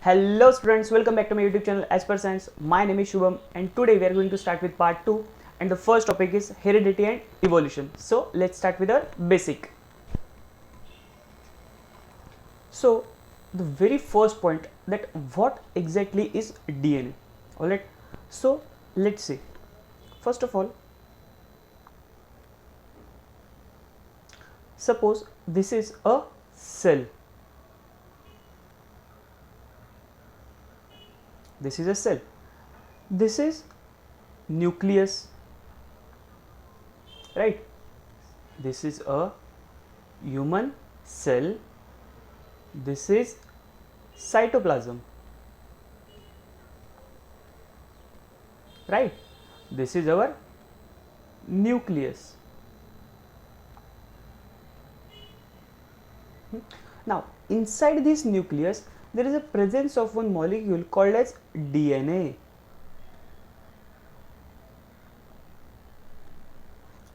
Hello students, welcome back to my YouTube channel As Per Science. My name is Shubham and today we are going to start with part 2 and the first topic is heredity and evolution. So let's start with our basic. So the very first point, that what exactly is DNA? Alright, so let's see. First of all, suppose this is a cell. This is a cell. This is nucleus, right? This is a human cell. This is cytoplasm, right? This is our nucleus. Now inside this nucleus there is a presence of one molecule called as DNA.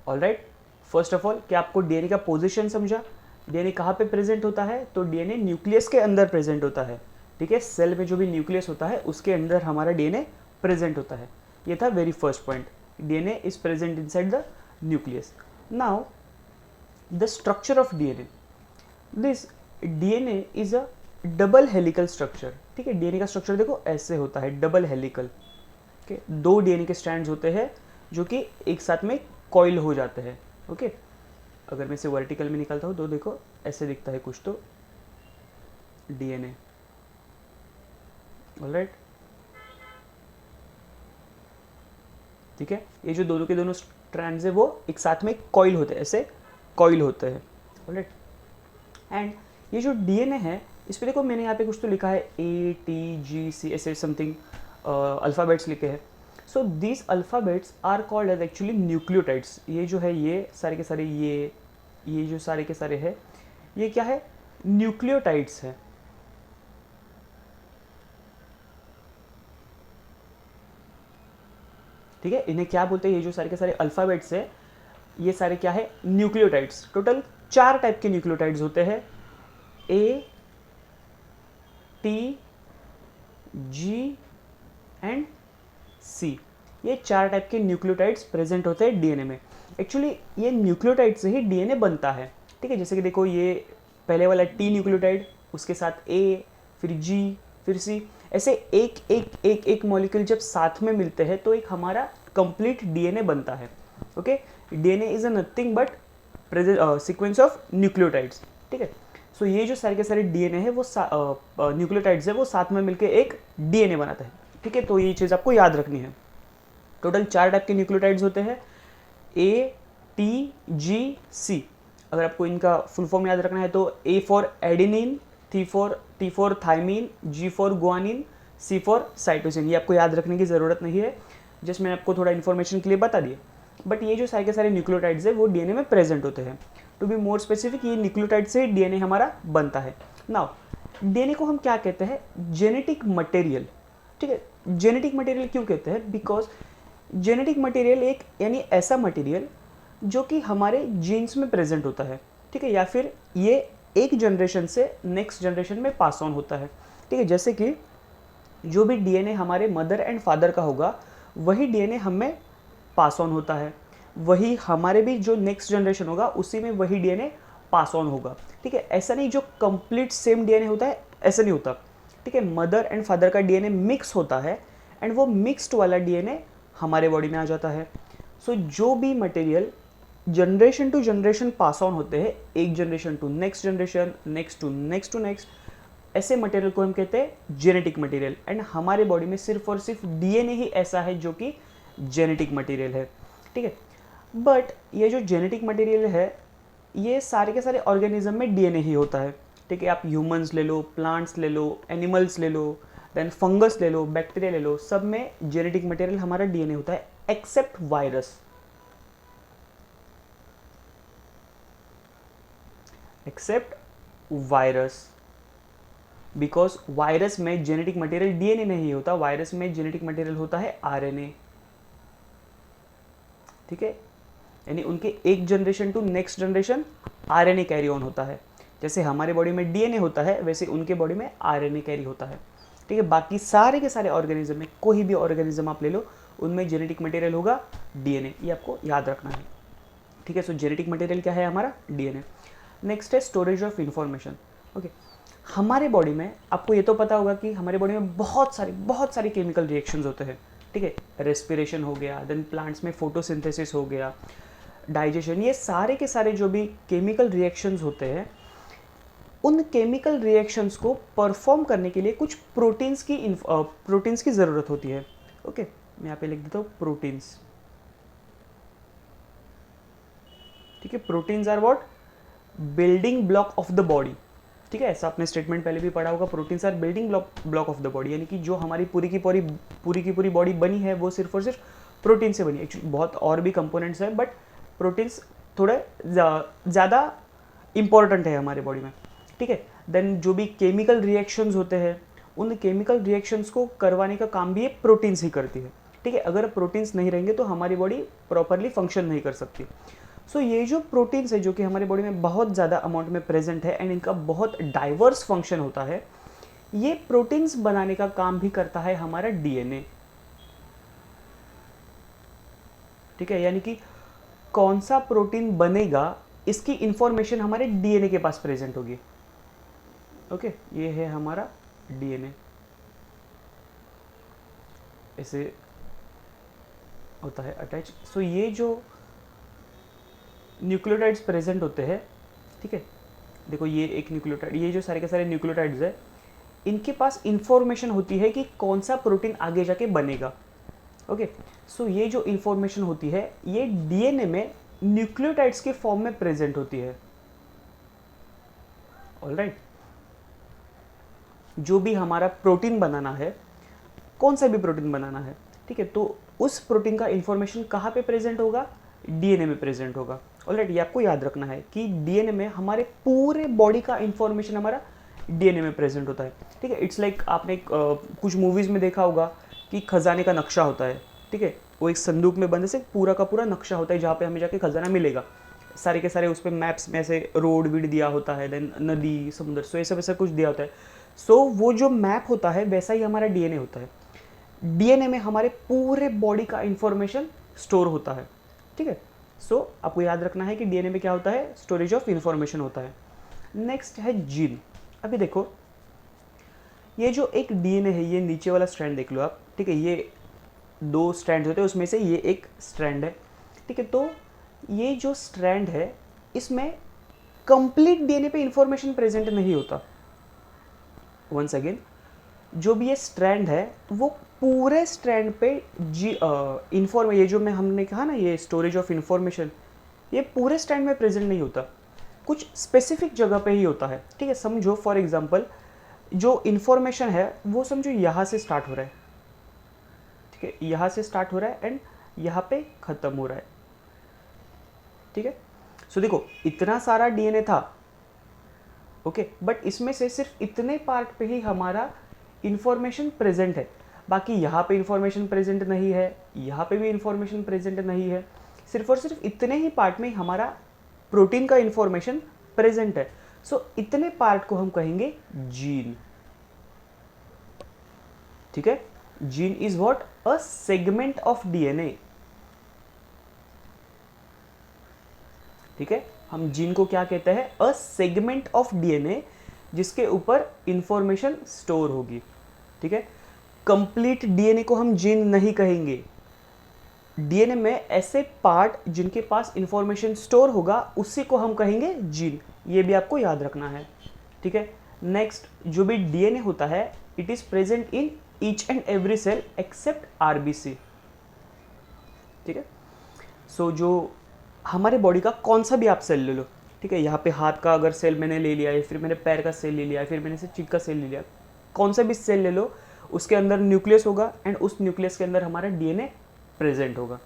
Alright, first of all क्या आपको DNA का position समझा? DNA कहाँ पे present होता है? तो DNA nucleus के अंदर प्रेजेंट होता है, ठीक है। सेल में जो भी न्यूक्लियस होता है उसके अंदर हमारा डीएनए प्रेजेंट होता है। ये था very first point, DNA is present inside the nucleus. Now the structure of DNA, this DNA is a double helical structure, ठीक है। डीएनए का स्ट्रक्चर देखो ऐसे होता है, डबल हेलिकल, ओके। दो डीएनए के स्ट्रैंड्स होते हैं जो कि एक साथ में कॉइल हो जाते हैं, ओके। अगर मैं इसे वर्टिकल में निकालता हूँ तो देखो ऐसे दिखता है कुछ तो डीएनए, ऑलराइट, ठीक है। ये जो दोनों के दोनों स्ट्रैंड्स है वो एक साथ में कॉइल होते हैं, ऐसे कॉइल होते हैं, ऑलराइट। एंड ये जो डीएनए है इस पे देखो मैंने यहाँ पे कुछ तो लिखा है ATGC ऐसे समथिंग अल्फ़ाबेट्स लिखे हैं। So these alphabets are called as actually nucleotides. ये जो है ये सारे के सारे ये जो सारे के सारे है ये क्या है? न्यूक्लियोटाइड्स है, ठीक है। इन्हें क्या बोलते हैं? ये जो सारे के सारे अल्फ़ाबेट्स है ये सारे क्या है? न्यूक्लियोटाइड्स। टोटल 4 टाइप के न्यूक्लियोटाइड्स होते हैं, A, T, G and C। ये 4 टाइप के न्यूक्लियोटाइड्स प्रेजेंट होते हैं डीएनए में। एक्चुअली ये न्यूक्लियोटाइड से ही डीएनए बनता है, ठीक है। जैसे कि देखो ये पहले वाला T न्यूक्लियोटाइड, उसके साथ A, फिर G, फिर C, ऐसे एक मॉलिक्यूल जब साथ में मिलते हैं तो एक हमारा कंप्लीट डीएनए बनता है, okay. DNA is a nothing but sequence of nucleotides, ठीक है। सो ये जो सारे के सारे डीएनए है वो न्यूक्लियोटाइड्स है वो साथ में मिलकर एक डीएनए बनाते हैं, ठीक है। तो ये चीज़ आपको याद रखनी है। टोटल 4 टाइप के न्यूक्लियोटाइड्स होते हैं, ATGC। अगर आपको इनका फुल फॉर्म याद रखना है तो A for adenine, T for thymine, G for guanine, C for cytosine. ये आपको याद रखने की ज़रूरत नहीं है, जस्ट मैंने आपको थोड़ा इन्फॉर्मेशन के लिए बता दिया। बट ये जो सारे के सारे न्यूक्लियोटाइड्स है वो डीएनए में प्रेजेंट होते हैं। टू बी मोर स्पेसिफिक, ये न्यूक्लियोटाइड से डीएनए हमारा बनता है। नाउ डीएनए को हम क्या कहते हैं? जेनेटिक मटेरियल, ठीक है। जेनेटिक मटेरियल क्यों कहते हैं? बिकॉज जेनेटिक मटेरियल एक यानी ऐसा मटेरियल जो कि हमारे जीन्स में प्रेजेंट होता है, ठीक है, या फिर ये एक जनरेशन से नेक्स्ट जनरेशन में पास ऑन होता है, ठीक है। जैसे कि जो भी डीएनए हमारे मदर एंड फादर का होगा वही डीएनए हमें पास ऑन होता है, वही हमारे भी जो नेक्स्ट जनरेशन होगा उसी में वही डीएनए पास ऑन होगा, ठीक है। ऐसा नहीं जो कंप्लीट सेम डीएनए होता है, ऐसा नहीं होता, ठीक है। मदर एंड फादर का डीएनए मिक्स होता है एंड वो मिक्स्ड वाला डीएनए हमारे बॉडी में आ जाता है। सो जो भी material generation to generation pass on होते हैं, एक generation to next generation, next to next to next, ऐसे मटेरियल को हम कहते हैं जेनेटिक मटेरियल। एंड हमारे बॉडी में सिर्फ और सिर्फ डीएनए ही ऐसा है जो कि जेनेटिक मटेरियल है, ठीक है। बट ये जो जेनेटिक मटेरियल है ये सारे के सारे ऑर्गेनिज्म में डीएनए ही होता है, ठीक है। आप ह्यूमंस ले लो, प्लांट्स ले लो, एनिमल्स ले लो, देन फंगस ले लो, बैक्टीरिया ले लो, सब में जेनेटिक मटेरियल हमारा डीएनए होता है except virus. Except virus, because virus में जेनेटिक मटेरियल डीएनए नहीं होता, वायरस में जेनेटिक मटेरियल होता है आरएनए, ठीक है। यानी उनके एक generation to next generation RNA carry on होता है। जैसे हमारे बॉडी में डीएनए होता है वैसे उनके बॉडी में आरएनए कैरी होता है, ठीक है। बाकी सारे के सारे ऑर्गेनिज्म में, कोई भी ऑर्गेनिज्म आप ले लो, उनमें जेनेटिक मटेरियल होगा डीएनए, ये आपको याद रखना है, ठीक है। सो जेनेटिक मटेरियल क्या है हमारा? डीएनए। नेक्स्ट है स्टोरेज ऑफ इंफॉर्मेशन। ओके, हमारे बॉडी में आपको ये तो पता होगा कि हमारे बॉडी में बहुत सारे केमिकल रिएक्शंस होते हैं, ठीक है। रेस्पिरेशन हो गया, देन प्लांट्स में फोटोसिंथेसिस हो गया, डाइजेशन, ये सारे के सारे जो भी केमिकल रिएक्शंस होते हैं, उन केमिकल रिएक्शंस को परफॉर्म करने के लिए कुछ प्रोटीन्स की ज़रूरत होती है। ओके, मैं यहाँ पे लिख देता हूँ प्रोटीन्स, ठीक है। Proteins are what? Building block of the body, ठीक है। ऐसा आपने स्टेटमेंट पहले भी पढ़ा होगा, proteins are building block of the body, यानी कि जो हमारी पूरी की पूरी बॉडी बनी है वो सिर्फ और सिर्फ प्रोटीन से बनी है। एक्चुअली बहुत और भी कंपोनेंट्स है, बट प्रोटीन्स थोड़े ज़्यादा इंपॉर्टेंट है हमारे बॉडी में, ठीक है। देन जो भी केमिकल रिएक्शंस होते हैं, उन केमिकल रिएक्शंस को करवाने का काम भी ये प्रोटीन्स ही करती है, ठीक है। अगर प्रोटीन्स नहीं रहेंगे तो हमारी बॉडी प्रॉपरली फंक्शन नहीं कर सकती। सो ये जो प्रोटीन्स है जो कि हमारी बॉडी में बहुत ज़्यादा अमाउंट में प्रेजेंट है एंड इनका बहुत डाइवर्स फंक्शन होता है, ये प्रोटीन्स बनाने का काम भी करता है हमारा डीएनए, ठीक है। यानी कि कौन सा प्रोटीन बनेगा इसकी इंफॉर्मेशन हमारे डीएनए के पास प्रेजेंट होगी। ओके, ये है हमारा डीएनए, ऐसे होता है अटैच। सो ये जो न्यूक्लियोटाइड्स प्रेजेंट होते हैं, ठीक है, देखो ये एक न्यूक्लियोटाइड, ये जो सारे के सारे न्यूक्लियोटाइड्स है, इनके पास इंफॉर्मेशन होती है कि कौन सा प्रोटीन आगे जाके बनेगा। ओके, सो ये जो इंफॉर्मेशन होती है ये डीएनए में न्यूक्लियोटाइड्स के फॉर्म में प्रेजेंट होती है। ऑलराइट, जो भी हमारा प्रोटीन बनाना है, कौन सा भी प्रोटीन बनाना है, ठीक है, तो उस प्रोटीन का इंफॉर्मेशन कहाँ पे प्रेजेंट होगा? डीएनए में प्रेजेंट होगा। ऑलराइट, ये आपको याद रखना है कि डीएनए में हमारे पूरे बॉडी का इंफॉर्मेशन हमारा डीएनए में प्रेजेंट होता है, ठीक है। इट्स लाइक आपने कुछ मूवीज़ में देखा होगा कि खजाने का नक्शा होता है, ठीक है, वो एक संदूक में बंद से पूरा का पूरा नक्शा होता है जहाँ पे हमें जाके खजाना मिलेगा। सारे के सारे उस पर मैप्स में ऐसे रोड वीड दिया होता है, देन नदी, समुद्र, सो ऐसा वैसा कुछ दिया होता है। सो वो जो मैप होता है वैसा ही हमारा डीएनए होता है। डीएनए में हमारे पूरे बॉडी का इंफॉर्मेशन स्टोर होता है, ठीक है। सो आपको याद रखना है कि डीएनए में क्या होता है? स्टोरेज ऑफ इंफॉर्मेशन होता है। नेक्स्ट है जीन। अभी देखो, ये जो एक डीएनए है, ये नीचे वाला स्ट्रैंड देख लो आप, ठीक है, ये 2 स्ट्रैंड होते हैं, उसमें से ये एक स्ट्रैंड है, ठीक है। तो ये जो स्ट्रैंड है, इसमें कंप्लीट डीएनए पे इंफॉर्मेशन प्रेजेंट नहीं होता। वंस अगेन, जो भी ये स्ट्रैंड है वो पूरे स्ट्रैंड पे ये जो मैं हमने कहा ना, ये स्टोरेज ऑफ इंफॉर्मेशन, ये पूरे स्ट्रैंड में प्रेजेंट नहीं होता, कुछ स्पेसिफिक जगह पे ही होता है, ठीक है। समझो फॉर एग्जांपल, जो इंफॉर्मेशन है वो समझो यहाँ से स्टार्ट हो रहा है, ठीक है, यहाँ से स्टार्ट हो रहा है एंड यहाँ पे ख़त्म हो रहा है, ठीक है। सो देखो, इतना सारा डीएनए था, ओके, बट इसमें से सिर्फ इतने पार्ट पे ही हमारा इंफॉर्मेशन प्रेजेंट है, बाकी यहाँ पे इंफॉर्मेशन प्रेजेंट नहीं है, यहाँ पे भी इंफॉर्मेशन प्रेजेंट नहीं है, सिर्फ और सिर्फ इतने ही पार्ट में हमारा प्रोटीन का इंफॉर्मेशन प्रेजेंट है। सो इतने पार्ट को हम कहेंगे जीन, ठीक है। Gene is what? A segment of DNA, ठीक है। हम जीन को क्या कहते हैं? अ सेगमेंट ऑफ डीएनए, जिसके ऊपर इंफॉर्मेशन स्टोर होगी, ठीक है। कंप्लीट डीएनए को हम जीन नहीं कहेंगे। डीएनए में ऐसे पार्ट जिनके पास इंफॉर्मेशन स्टोर होगा उसी को हम कहेंगे जीन, ये भी आपको याद रखना है, ठीक है। नेक्स्ट, जो भी डीएनए होता है, it is present in each and every cell except RBC, ठीक है। सो जो हमारे बॉडी का कौन सा भी आप सेल ले लो, ठीक है, यहाँ पे हाथ का अगर सेल मैंने ले लिया है, फिर मैंने पैर का सेल ले लिया है, फिर मैंने से चिक का सेल ले लिया, कौन सा भी सेल ले लो, उसके अंदर न्यूक्लियस होगा एंड उस न्यूक्लियस के अंदर हमारा डीएनए प्रेजेंट होगा,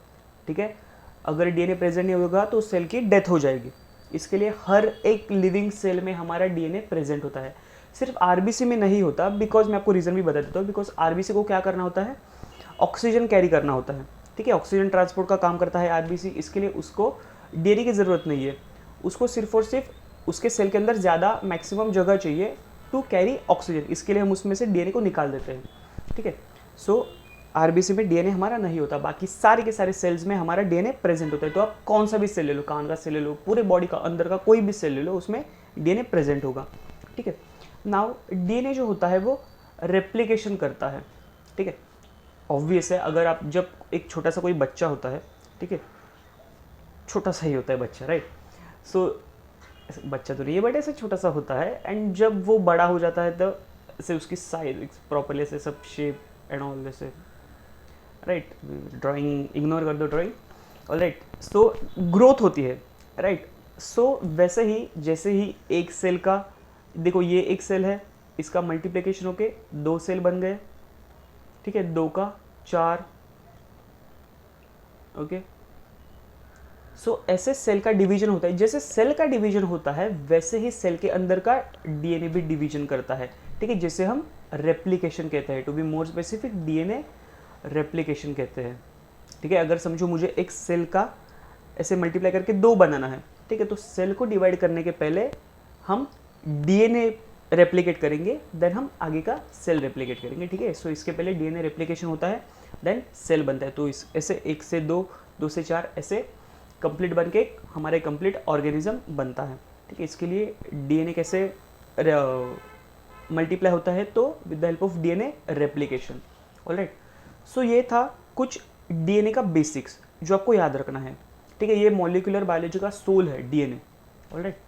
ठीक है। अगर डीएनए प्रेजेंट नहीं होगा तो उस सेल की डेथ हो जाएगी। इसके लिए हर एक लिविंग सेल में हमारा डीएनए प्रेजेंट होता है। सिर्फ आरबीसी में नहीं होता, बिकॉज मैं आपको रीज़न भी बता देता हूँ, बिकॉज आरबीसी को क्या करना होता है? ऑक्सीजन कैरी करना होता है, ठीक है, ऑक्सीजन ट्रांसपोर्ट का काम करता है आरबीसी। इसके लिए उसको डीएनए की ज़रूरत नहीं है, उसको सिर्फ और सिर्फ उसके सेल के अंदर ज़्यादा मैक्सिमम जगह चाहिए टू कैरी ऑक्सीजन, इसके लिए हम उसमें से डीएनए को निकाल देते हैं, ठीक है। सो आरबीसी में डीएनए हमारा नहीं होता, बाकी सारे के सारे सेल्स में हमारा डीएनए प्रेजेंट होता है। तो आप कौन सा भी सेल ले लो, कान का सेल ले लो, पूरे बॉडी का अंदर का कोई भी सेल ले लो, उसमें डीएनए प्रेजेंट होगा, ठीक है। नाउ डीएनए जो होता है वो रेप्लिकेशन करता है, ठीक है। ऑब्वियस है, अगर आप जब एक छोटा सा कोई बच्चा होता है, ठीक है, छोटा सा ही होता है बच्चा, राइट। सो बच्चा तो नहीं है बट ऐसे छोटा सा होता है, एंड जब वो बड़ा हो जाता है तो ऐसे उसकी साइज प्रॉपरली ऐसे सब शेप एंड ऑल ऐसे, राइट। ड्राइंग इग्नोर कर दो, ड्राइंग, ऑलराइट। सो ग्रोथ होती है, राइट। सो वैसे ही जैसे ही एक सेल का, देखो ये एक सेल है, इसका मल्टीप्लिकेशन होके 2 सेल बन गए, ठीक है, 2 का 4, ओके। सो ऐसे सेल का डिवीजन होता है, जैसे सेल का डिवीजन होता है वैसे ही सेल के अंदर का डीएनए भी डिवीजन करता है, ठीक है, जिसे हम रेप्लिकेशन कहते हैं। To be more specific, DNA replication कहते हैं, ठीक है। अगर समझो मुझे एक सेल का ऐसे मल्टीप्लाई करके 2 बनाना है, ठीक है, तो सेल को डिवाइड करने के पहले हम डीएनए रेप्लिकेट करेंगे, देन हम आगे का सेल रेप्लिकेट करेंगे, ठीक है। सो इसके पहले डीएनए रेप्लिकेशन होता है, देन सेल बनता है। तो इस ऐसे 1 से 2, 2 से 4 ऐसे कंप्लीट बन के हमारे कंप्लीट ऑर्गेनिज्म बनता है, ठीक है। इसके लिए डीएनए कैसे मल्टीप्लाई होता है, तो with the help of DNA replication, alright. So ये था कुछ डीएनए का बेसिक्स जो आपको याद रखना है, ठीक है। ये मॉलिक्यूलर बायोलॉजी का सोल है डीएनए, ऑलराइट।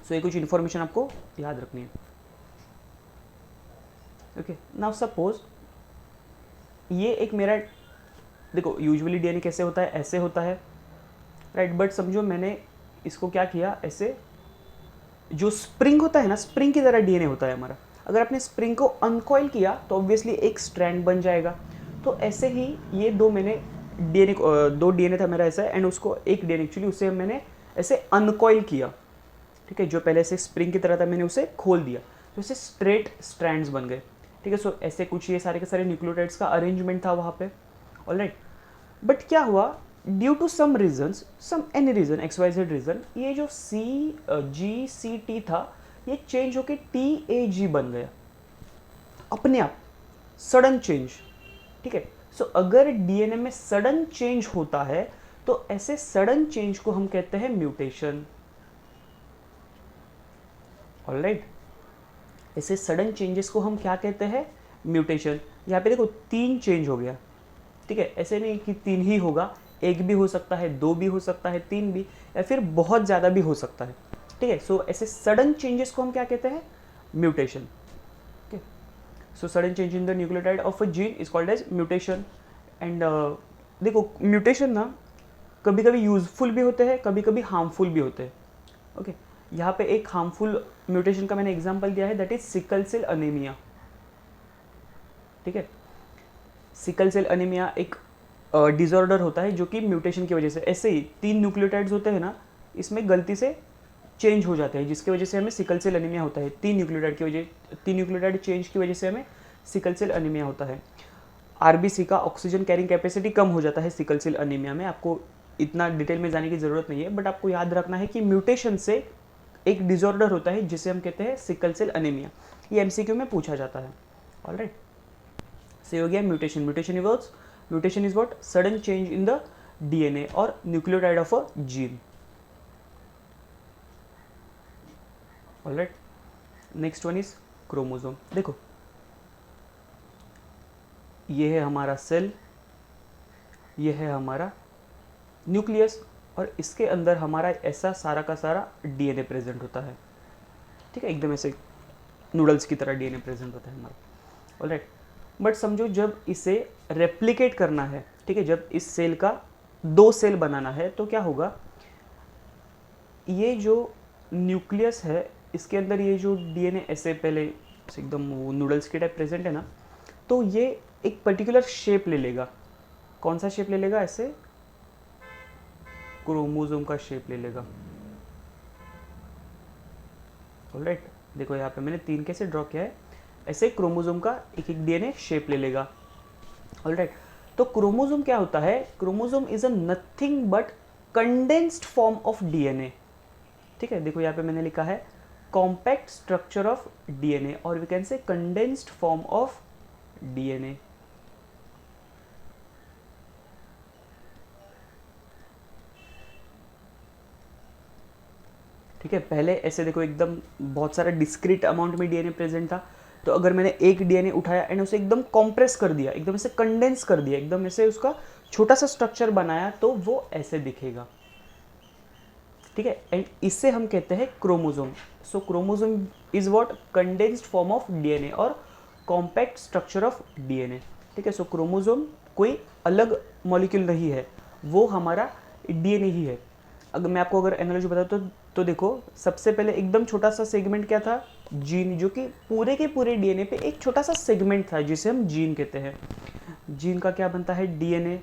सो ये कुछ इन्फॉर्मेशन आपको याद रखनी है, ओके। नाउ सपोज ये एक मेरा, देखो यूजुअली डीएनए कैसे होता है, ऐसे होता है, राइट। बट समझो मैंने इसको क्या किया, ऐसे जो स्प्रिंग होता है ना, स्प्रिंग की तरह डीएनए होता है हमारा। अगर आपने स्प्रिंग को अनकॉइल किया तो ऑब्वियसली एक स्ट्रैंड बन जाएगा। तो ऐसे ही ये 2 मैंने डीएनए, 2 डीएनए था मेरा ऐसा, एंड उसको एक डीएनए एक्चुअली उसे मैंने ऐसे अनकॉइल किया, ठीक है। जो पहले से स्प्रिंग की तरह था मैंने उसे खोल दिया, तो इसे स्ट्रेट स्ट्रैंड्स बन गए, ठीक है। सो ऐसे कुछ ये सारे के सारे न्यूक्लियोटाइड्स का अरेंजमेंट था वहाँ पे, ऑलराइट। बट क्या हुआ, due to some reasons, some any reason, XYZ reason, ये जो CGCT था ये चेंज होके TAG बन गया अपने आप, सडन चेंज, ठीक है। सो अगर डीएनए में सडन चेंज होता है तो ऐसे सडन चेंज को हम कहते हैं म्यूटेशन, ऑलराइट। ऐसे सडन चेंजेस को हम क्या कहते हैं, म्यूटेशन। यहाँ पे देखो 3 चेंज हो गया, ठीक है। ऐसे नहीं कि 3 ही होगा, 1 भी हो सकता है, 2 भी हो सकता है, 3 भी, या फिर बहुत ज़्यादा भी हो सकता है, ठीक है। सो ऐसे सडन चेंजेस को हम क्या कहते हैं, म्यूटेशन, ठीक है। So sudden change in the nucleotide of a gene is called as mutation. And देखो म्यूटेशन ना कभी कभी यूजफुल भी होते हैं, कभी कभी हार्मफुल भी होते हैं, ओके। यहाँ पे एक हार्मफुल म्यूटेशन का मैंने एग्जांपल दिया है, that is sickle cell anaemia, ठीक है। सिकल सेल अनीमिया एक डिसऑर्डर होता है जो कि म्यूटेशन की वजह से, ऐसे ही 3 न्यूक्लियोटाइड्स होते हैं ना, इसमें गलती से चेंज हो जाते हैं, जिसकी वजह से हमें सिकल सेल अनीमिया होता है। 3 न्यूक्लियोटाइड की वजह, 3 न्यूक्लियोटाइड चेंज की वजह से हमें सिकल सेल अनीमिया होता है। आरबीसी का ऑक्सीजन कैरिंग कैपेसिटी कम हो जाता है सिकल सेल अनीमिया में। आपको इतना डिटेल में जाने की ज़रूरत नहीं है, बट आपको याद रखना है कि म्यूटेशन से एक डिसऑर्डर होता है जिसे हम कहते हैं सिकल सेल अनीमिया। ये एमसीक्यू में पूछा जाता है, ऑलराइट। से हो गया mutation. Mutation is what, sudden change in the DNA और nucleotide of a gene, alright. Next one is chromosome. देखो ये है हमारा सेल, ये है हमारा न्यूक्लियस, और इसके अंदर हमारा ऐसा सारा का सारा डीएनए प्रेजेंट होता है, ठीक है। एकदम ऐसे नूडल्स की तरह डीएनए प्रेजेंट होता है हमारा, ऑलराइट। बट समझो जब इसे रेप्लिकेट करना है, ठीक है, जब इस सेल का 2 सेल बनाना है तो क्या होगा, ये जो न्यूक्लियस है इसके अंदर ये जो डीएनए ऐसे पहले एकदम नूडल्स की टाइप प्रेजेंट है ना, तो ये एक पर्टिकुलर शेप ले लेगा। कौन सा शेप ले लेगा, ऐसे क्रोमोसोम का शेप ले लेगा, ऑलराइट। देखो यहाँ पे मैंने 3 कैसे ड्रॉ किया है, ऐसे क्रोमोसोम का एक एक डीएनए शेप ले लेगा, ऑलराइट। तो क्रोमोसोम क्या होता है, chromosome is a nothing but condensed form of DNA, ठीक है। देखो यहाँ पे मैंने लिखा है कॉम्पैक्ट स्ट्रक्चर ऑफ डीएनए और we can say condensed form of DNA. ठीक है, पहले ऐसे देखो एकदम बहुत सारा डिस्क्रीट अमाउंट में डीएनए प्रेजेंट था, तो अगर मैंने एक डीएनए उठाया एंड उसे एकदम कॉम्प्रेस कर दिया, एकदम ऐसे कंडेंस कर दिया, एकदम ऐसे उसका छोटा सा स्ट्रक्चर बनाया, तो वो ऐसे दिखेगा। ठीक है, एंड इससे हम कहते हैं chromosome. So chromosome is what, condensed form of DNA और कॉम्पैक्ट स्ट्रक्चर ऑफ डीएनए। ठीक है, सो क्रोमोसोम कोई अलग मॉलिक्यूल नहीं है, वो हमारा डीएनए ही है। अगर मैं आपको अगर एनालॉजी बताऊँ तो देखो, सबसे पहले एकदम छोटा सा सेगमेंट क्या था, जीन, जो कि पूरे के पूरे डीएनए पे एक छोटा सा सेगमेंट था जिसे हम जीन कहते हैं। जीन का क्या बनता है, डीएनए,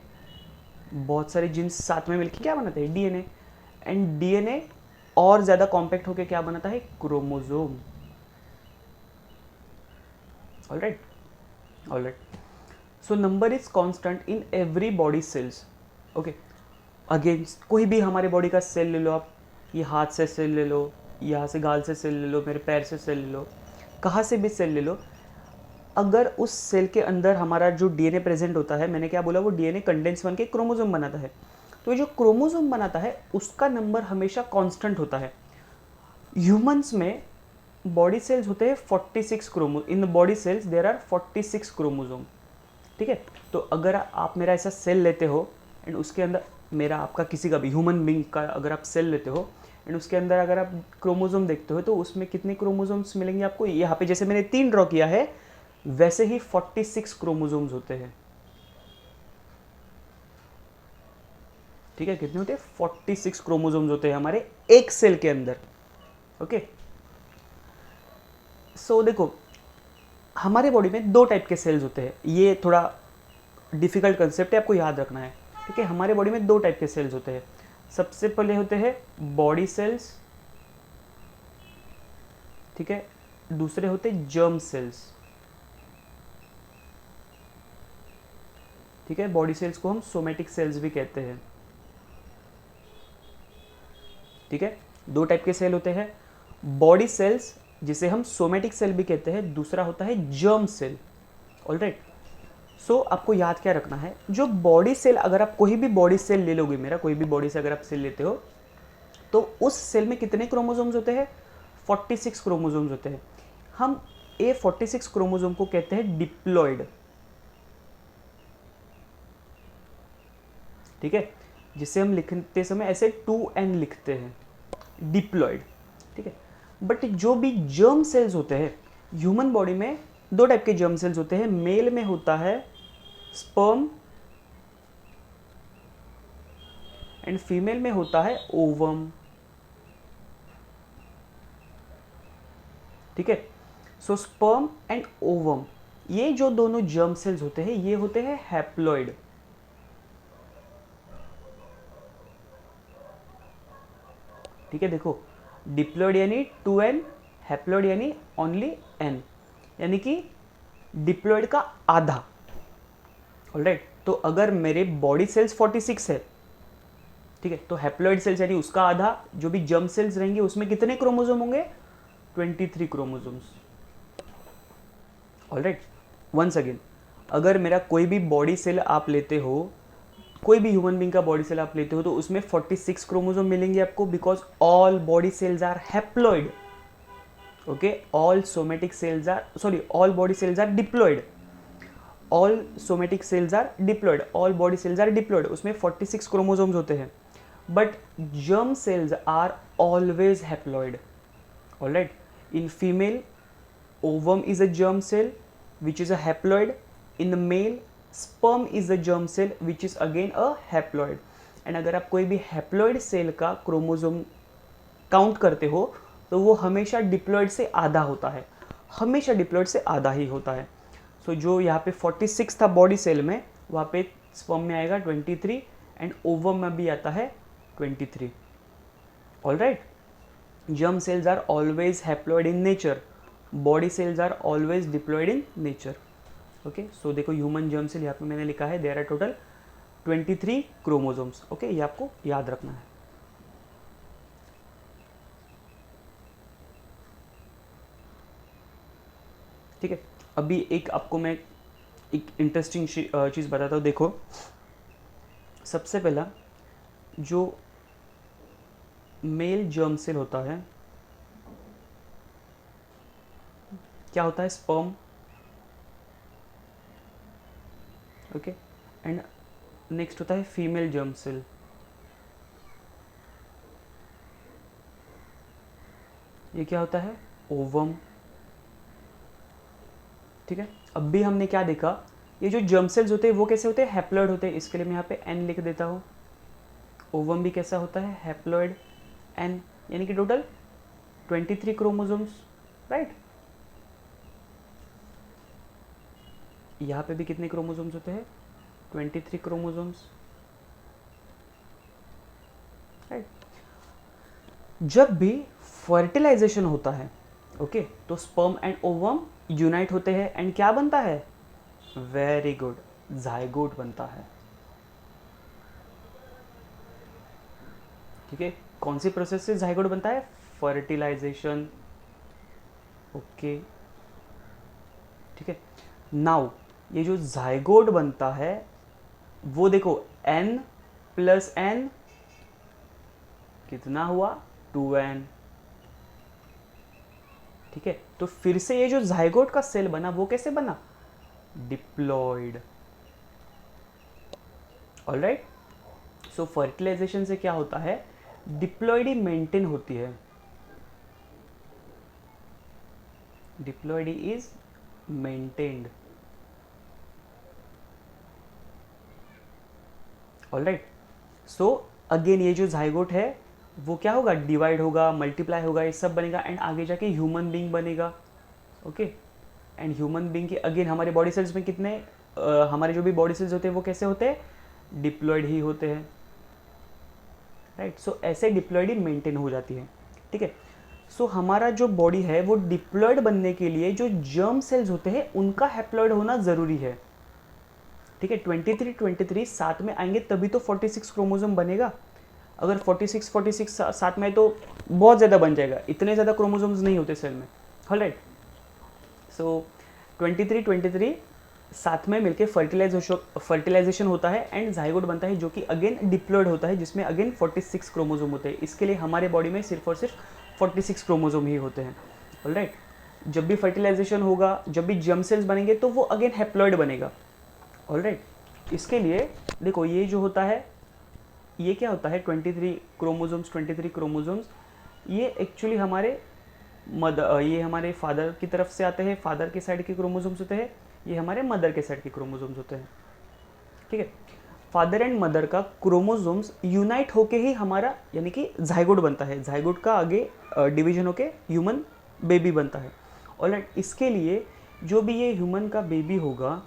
बहुत सारे जीन्स साथ में मिलकर क्या बनाते हैं, डीएनए, एंड डीएनए और ज्यादा कॉम्पैक्ट होकर क्या बनाता है, chromosome. Alright, alright. So number is constant in every body cells. Okay, again कोई भी हमारे बॉडी का सेल ले लो आप, ये हाथ से सेल ले लो, यहाँ से गाल से सेल ले लो, मेरे पैर से सेल ले लो, कहाँ से भी सेल ले लो, अगर उस सेल के अंदर हमारा जो डीएनए प्रेजेंट होता है, मैंने क्या बोला, वो डीएनए कंडेंस बन के क्रोमोसोम बनाता है, तो ये जो क्रोमोसोम बनाता है उसका नंबर हमेशा कांस्टेंट होता है। ह्यूमंस में बॉडी सेल्स होते हैं 46 chromo, in the body cells there are 46 chromosome. ठीक है, तो अगर आप मेरा ऐसा सेल लेते हो एंड उसके अंदर मेरा, आपका, किसी का भी ह्यूमन बींग का अगर आप सेल लेते हो एंड उसके अंदर अगर आप क्रोमोसोम देखते हो, तो उसमें कितने क्रोमोसोम्स मिलेंगे आपको, यहाँ पे जैसे मैंने 3 ड्रॉ किया है वैसे ही 46 क्रोमोसोम्स होते हैं। ठीक है, कितने होते हैं, 46 क्रोमोसोम्स होते हैं हमारे एक सेल के अंदर। ओके, सो देखो, हमारे बॉडी में 2 टाइप के सेल्स होते हैं, ये थोड़ा डिफिकल्ट कंसेप्ट है, आपको याद रखना है। ठीक है, हमारे बॉडी में 2 टाइप के सेल्स होते हैं। सबसे पहले होते हैं बॉडी सेल्स, ठीक है, दूसरे होते हैं जर्म सेल्स। ठीक है, बॉडी सेल्स को हम सोमेटिक सेल्स भी कहते हैं। ठीक है, 2 टाइप के सेल होते हैं, बॉडी सेल्स जिसे हम सोमेटिक सेल भी कहते हैं, दूसरा होता है जर्म सेल। ऑलराइट, सो आपको याद क्या रखना है, जो बॉडी सेल, अगर आप कोई भी बॉडी सेल ले लोगे, मेरा कोई भी बॉडी से अगर आप सेल लेते हो, तो उस सेल में कितने क्रोमोसोम्स होते हैं, 46 क्रोमोसोम्स होते हैं। हम ए 46 क्रोमोसोम को कहते हैं डिप्लॉइड। ठीक है, जिसे हम लिखते समय ऐसे 2n लिखते हैं, डिप्लॉइड। ठीक है, बट जो भी जर्म सेल्स होते हैं, ह्यूमन बॉडी में 2 टाइप के जर्म सेल्स होते हैं, मेल में होता है स्पर्म एंड फीमेल में होता है ओवम। ठीक है, सो स्पर्म एंड ओवम, ये जो दोनों जर्म सेल्स होते हैं, ये होते हैं हैप्लॉइड। ठीक है, देखो, डिप्लॉइड यानी 2n, हैप्लॉइड यानी ओनली n, यानी कि डिप्लॉइड का आधा। ऑलराइट, तो अगर मेरे बॉडी सेल्स 46 है, ठीक है, तो हैप्लॉइड सेल्स यानी उसका आधा, जो भी जर्म सेल्स रहेंगे उसमें कितने क्रोमोसोम होंगे, 23 क्रोमोसोम्स। ऑलराइट, वंस अगेन, अगर मेरा कोई भी बॉडी सेल आप लेते हो, कोई भी ह्यूमन बीइंग का बॉडी सेल आप लेते हो, तो उसमें 46 क्रोमोसोम मिलेंगे आपको, because all body cells are haploid. Okay, all somatic cells are, sorry, all body cells are diploid, all somatic cells are diploid, all body cells are diploid, उसमें 46 chromosomes होते हैं, but germ cells are always haploid. Alright, in female ovum is a germ cell which is a haploid, in the male sperm is a germ cell which is again a haploid, and अगर आप कोई भी haploid cell का chromosome count करते हो, तो वो हमेशा डिप्लॉइड से आधा होता है, हमेशा डिप्लॉइड से आधा ही होता है। सो जो यहाँ पे 46 था बॉडी सेल में, वहाँ पे स्पर्म में आएगा 23 एंड ओवम में भी आता है 23। Alright, germ cells are always haploid in nature, body cells are always diploid in nature. Okay, so देखो, ह्यूमन जर्म सेल यहाँ पे मैंने लिखा है, there are total 23 chromosomes. Okay, ये आपको याद रखना है। ठीक है, अभी एक आपको मैं एक इंटरेस्टिंग चीज़ बताता हूँ। देखो, सबसे पहला जो मेल जर्म सेल होता है, क्या होता है? स्पर्म, ओके, एंड नेक्स्ट होता है फीमेल जर्म सेल। ये क्या होता है? ओवम, ठीक है। अब भी हमने क्या देखा, ये जो जर्म सेल्स होते हैं वो कैसे होते हैं? हैप्लॉइड होते हैं, इसके लिए मैं यहाँ पे एन लिख देता हूँ। ओवम भी कैसा होता है? हैप्लॉइड, एन, यानी कि टोटल 23 क्रोमोसोम्स, राइट। यहाँ पे भी कितने क्रोमोसोम्स होते हैं? 23 क्रोमोसोम्स, राइट। जब भी फर्टिलाइजेशन होता है, ओके, तो स्पर्म एंड ओवम यूनाइट होते हैं एंड क्या बनता है? वेरी गुड, जाइगोट बनता है, ठीक है। कौन सी प्रोसेस से जाइगोट बनता है? फर्टिलाइजेशन, ओके, ठीक है। नाउ ये जो जाइगोट बनता है वो देखो n प्लस n कितना हुआ? 2n, ठीक है। तो फिर से ये जो जाइगोट का सेल बना वो कैसे बना? Diploid, alright. सो फर्टिलाइजेशन से क्या होता है? डिप्लॉइडी मेंटेन होती है, diploidy is maintained, alright. So again ये जो जाइगोट है वो क्या होगा? डिवाइड होगा, मल्टीप्लाई होगा, ये सब बनेगा एंड आगे जाके ह्यूमन बीइंग बनेगा, ओके। एंड ह्यूमन बीइंग के अगेन हमारे बॉडी सेल्स में कितने हमारे जो भी बॉडी सेल्स होते हैं वो कैसे होते हैं? डिप्लॉइड ही होते हैं, राइट। सो ऐसे डिप्लॉइडी मेंटेन हो जाती है, ठीक है। सो हमारा जो बॉडी है वो डिप्लॉइड बनने के लिए जो जर्म सेल्स होते हैं उनका हैप्लॉइड होना ज़रूरी है, ठीक है। 23 साथ में आएंगे तभी तो 46 क्रोमोसोम बनेगा। अगर 46 साथ में तो बहुत ज़्यादा बन जाएगा, इतने ज़्यादा क्रोमोसोम्स नहीं होते सेल में, ऑलराइट। सो 23 साथ में मिलके फर्टिलाइजेशन होता है एंड जाइगोट बनता है जो कि अगेन डिप्लॉइड होता है जिसमें अगेन 46 क्रोमोसोम होते हैं। इसके लिए हमारे बॉडी में सिर्फ और सिर्फ 46 क्रोमोसोम ही होते हैं, ऑलराइट। जब भी फर्टिलाइजेशन होगा, जब भी जर्म सेल्स बनेंगे तो वो अगेन हैप्लॉइड बनेगा, ऑलराइट। इसके लिए देखो ये जो होता है ये क्या होता है? 23 क्रोमोसोम्स, ये एक्चुअली हमारे ये हमारे फादर की तरफ से आते हैं, फादर के साइड के क्रोमोसोम्स होते हैं, ये हमारे मदर के साइड के क्रोमोसोम्स होते हैं, ठीक है। फादर एंड मदर का क्रोमोसोम्स यूनाइट होके ही हमारा यानी कि जाइगोट बनता है, जाइगोट का आगे डिवीजन होके ह्यूमन बेबी बनता है, ऑलराइट। इसके लिए जो भी ये ह्यूमन का बेबी होगा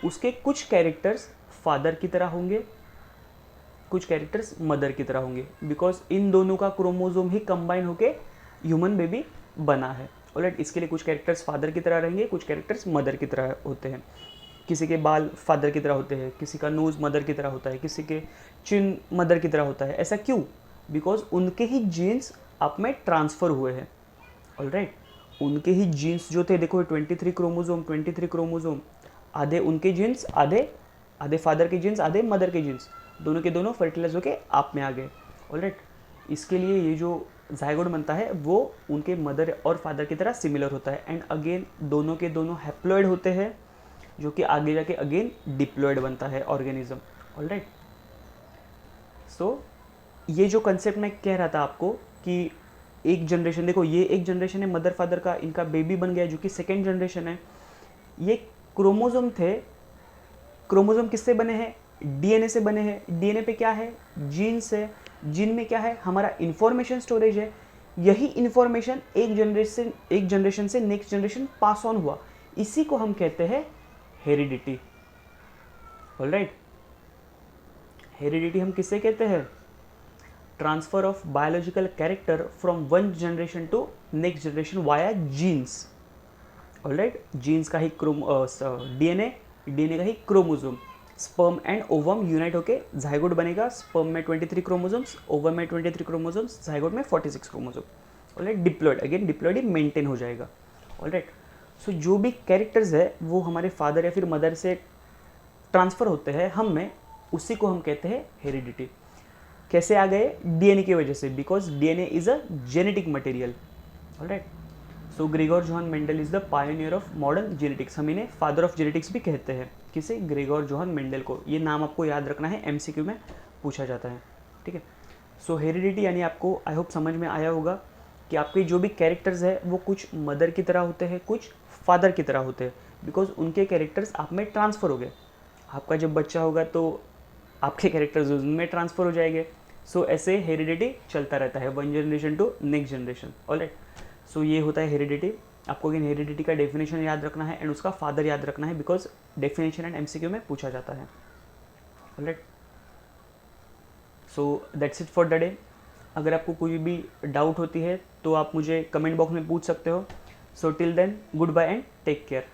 उसके कुछ कैरेक्टर्स फादर की तरह होंगे, कुछ कैरेक्टर्स मदर की तरह होंगे, बिकॉज इन दोनों का क्रोमोसोम ही कंबाइन होके ह्यूमन बेबी बना है, ऑलराइट। इसके लिए कुछ कैरेक्टर्स फादर की तरह रहेंगे, कुछ कैरेक्टर्स मदर की तरह होते हैं। किसी के बाल फादर की तरह होते हैं, किसी का नोज मदर की तरह होता है, किसी के चिन मदर की तरह होता है। ऐसा क्यों? बिकॉज उनके ही जीन्स आप में ट्रांसफ़र हुए हैं, ऑलराइट। उनके ही जीन्स जो थे, देखो 23 क्रोमोसोम, आधे उनके जीन्स, आधे फादर के जीन्स, आधे मदर के जीन्स, दोनों के दोनों फर्टिलाइज होके आप में आ गए, ऑलराइट। इसके लिए ये जो जाइगोट बनता है वो उनके मदर और फादर की तरह सिमिलर होता है एंड अगेन दोनों के दोनों हैप्लॉइड होते हैं जो कि आगे जाके अगेन डिप्लॉइड बनता है ऑर्गेनिज्म, ऑलराइट। सो ये जो कंसेप्ट मैं कह रहा था आपको कि एक जनरेशन, देखो ये एक जनरेशन है मदर फादर का, इनका बेबी बन गया जो कि सेकेंड जनरेशन है। ये क्रोमोसोम थे, क्रोमोसोम किससे बने हैं? डीएनए से बने हैं। डीएनए पे क्या है? जीन्स है। जीन में क्या है? हमारा इंफॉर्मेशन स्टोरेज है। यही इंफॉर्मेशन एक जनरेशन से नेक्स्ट जनरेशन पास ऑन हुआ, इसी को हम कहते हैं हेरिडिटी, ऑलराइट। हेरिडिटी हम किससे कहते हैं? Transfer of biological character from one generation to next generation via genes, alright. Genes का ही डीएनए, डीएनए का ही chromosome. Sperm and ovum unite होके जाइगोट बनेगा। स्पर्म में 23 क्रोमोसोम्स, ओवम में 23 क्रोमोसोम्स, जाइगोट में 46 chromosome, alright. Diploid, again diploid ही मेंटेन हो जाएगा, ऑलराइट। सो जो भी कैरेक्टर्स है वो हमारे फादर या फिर मदर से ट्रांसफ़र होते हैं हम में, उसी को हम कहते हैं हेरिडिटी। कैसे आ गए? डीएनए की वजह से, because DNA is a genetic material. Alright, so Gregor Johan Mendel is the pioneer of modern genetics. हम इन्हें फादर ऑफ जेनेटिक्स भी कहते हैं। किसे? ग्रेगोर जोहान मेंडल को। ये नाम आपको याद रखना है, एमसीक्यू में पूछा जाता है। ठीक है, सो हेरिडिटी यानी आपको आई होप समझ में आया होगा कि आपके जो भी कैरेक्टर्स है वो कुछ मदर की तरह होते हैं, कुछ फादर की तरह होते हैं, बिकॉज उनके कैरेक्टर्स आप में ट्रांसफ़र हो गए। आपका जब बच्चा होगा तो आपके कैरेक्टर्स उनमें ट्रांसफ़र हो जाएंगे। सो ऐसे हेरिडिटी चलता रहता है, one generation to next generation. Alright, so ये होता है हेरिडिटी। आपको अगेन हेरिडिटी का डेफिनेशन याद रखना है एंड उसका फादर याद रखना है, बिकॉज डेफिनेशन एंड एमसीक्यू में पूछा जाता है। Alright, so that's it for the day. अगर आपको कोई भी डाउट होती है तो आप मुझे कमेंट बॉक्स में पूछ सकते हो। So till then, good bye and take care.